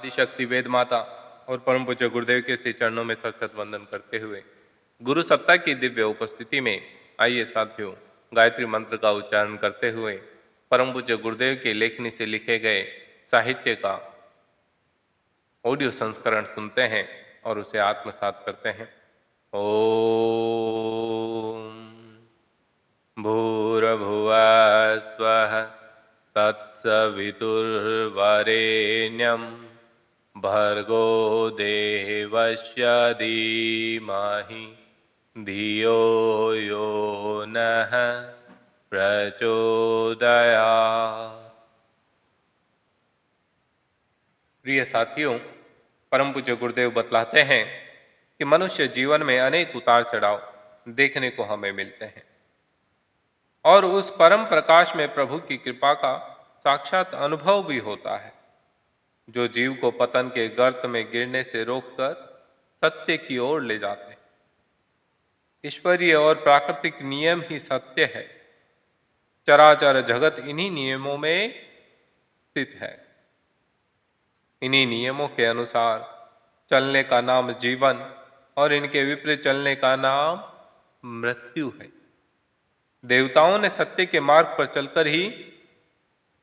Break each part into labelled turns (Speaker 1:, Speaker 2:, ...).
Speaker 1: आदिशक्ति वेद माता और परम पूज्य गुरुदेव के श्री चरणों में सत वंदन करते हुए गुरु सप्ताह की दिव्य उपस्थिति में आइए साथियों, गायत्री मंत्र का उच्चारण करते हुए परम पूज्य गुरुदेव की लेखनी से लिखे गए साहित्य का ऑडियो संस्करण सुनते हैं और उसे आत्मसात करते हैं। ओम भूर्भुवः स्वः तत्सवितुर्वरेण्यं भर्गो देवस्य धीमहि धियो यो नः प्रचोदयात्। प्रिय साथियों, परम पूज्य गुरुदेव बतलाते हैं कि मनुष्य जीवन में अनेक उतार चढ़ाव देखने को हमें मिलते हैं और उस परम प्रकाश में प्रभु की कृपा का साक्षात अनुभव भी होता है, जो जीव को पतन के गर्त में गिरने से रोककर सत्य की ओर ले जाते हैं। ईश्वरीय और प्राकृतिक नियम ही सत्य है। चराचर जगत इन्हीं नियमों में स्थित है। इन्हीं नियमों के अनुसार चलने का नाम जीवन और इनके विपरीत चलने का नाम मृत्यु है। देवताओं ने सत्य के मार्ग पर चलकर ही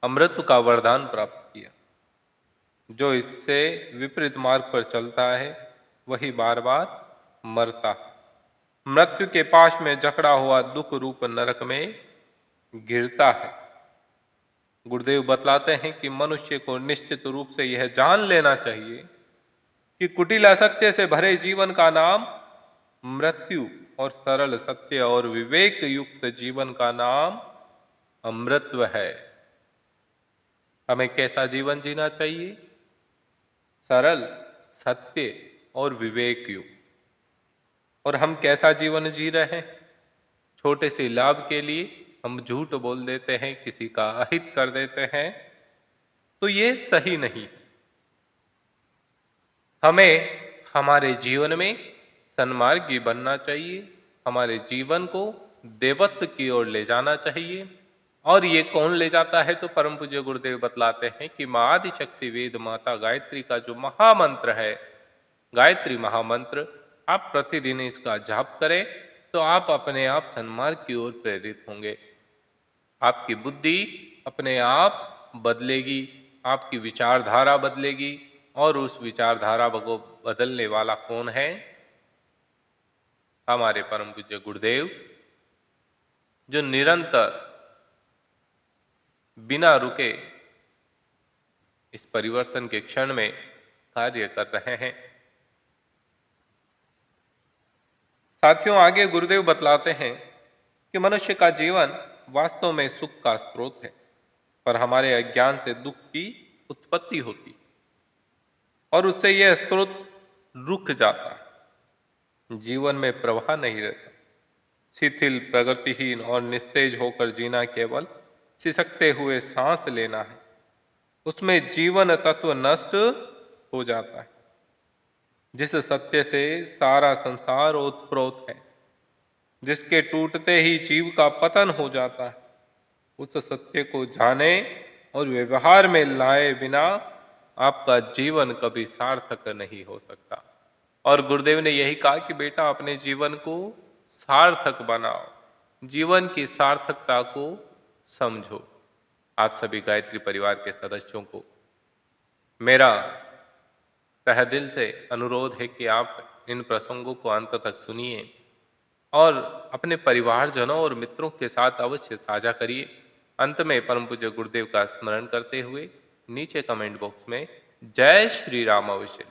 Speaker 1: अमृत का वरदान प्राप्त किया। जो इससे विपरीत मार्ग पर चलता है वही बार बार मरता है, मृत्यु के पाश में जकड़ा हुआ दुख रूप नरक में गिरता है। गुरुदेव बतलाते हैं कि मनुष्य को निश्चित रूप से यह जान लेना चाहिए कि कुटिल असत्य से भरे जीवन का नाम मृत्यु और सरल सत्य और विवेक युक्त जीवन का नाम अमृतत्व है। हमें कैसा जीवन जीना चाहिए? सरल, सत्य और विवेक युक्त। और हम कैसा जीवन जी रहे हैं? छोटे से लाभ के लिए हम झूठ बोल देते हैं, किसी का अहित कर देते हैं, तो ये सही नहीं। हमें हमारे जीवन में सन्मार्गी बनना चाहिए, हमारे जीवन को देवत्व की ओर ले जाना चाहिए। और ये कौन ले जाता है? तो परम पूज्य गुरुदेव बतलाते हैं कि मां आदिशक्ति वेद माता गायत्री का जो महामंत्र है, गायत्री महामंत्र, आप प्रतिदिन इसका जाप करें तो आप अपने आप सन्मार्ग की ओर प्रेरित होंगे। आपकी बुद्धि अपने आप बदलेगी, आपकी विचारधारा बदलेगी। और उस विचारधारा को बदलने वाला कौन है? हमारे परम पूज्य गुरुदेव, जो निरंतर बिना रुके इस परिवर्तन के क्षण में कार्य कर रहे हैं। साथियों, आगे गुरुदेव बतलाते हैं कि मनुष्य का जीवन वास्तव में सुख का स्रोत है, पर हमारे अज्ञान से दुख की उत्पत्ति होती है और उससे यह स्रोत रुक जाता है। जीवन में प्रवाह नहीं रहता। शिथिल, प्रगतिहीन और निस्तेज होकर जीना केवल सिसकते हुए सांस लेना है। उसमें जीवन तत्व नष्ट हो जाता है। जिस सत्य से सारा संसार ओतप्रोत है, जिसके टूटते ही जीव का पतन हो जाता है, उस सत्य को जाने और व्यवहार में लाए बिना आपका जीवन कभी सार्थक नहीं हो सकता। और गुरुदेव ने यही कहा कि बेटा, अपने जीवन को सार्थक बनाओ, जीवन की सार्थकता को समझो। आप सभी गायत्री परिवार के सदस्यों को मेरा तहे दिल से अनुरोध है कि आप इन प्रसंगों को अंत तक सुनिए और अपने परिवारजनों और मित्रों के साथ अवश्य साझा करिए। अंत में परम पूज्य गुरुदेव का स्मरण करते हुए नीचे कमेंट बॉक्स में जय श्री राम अवश्य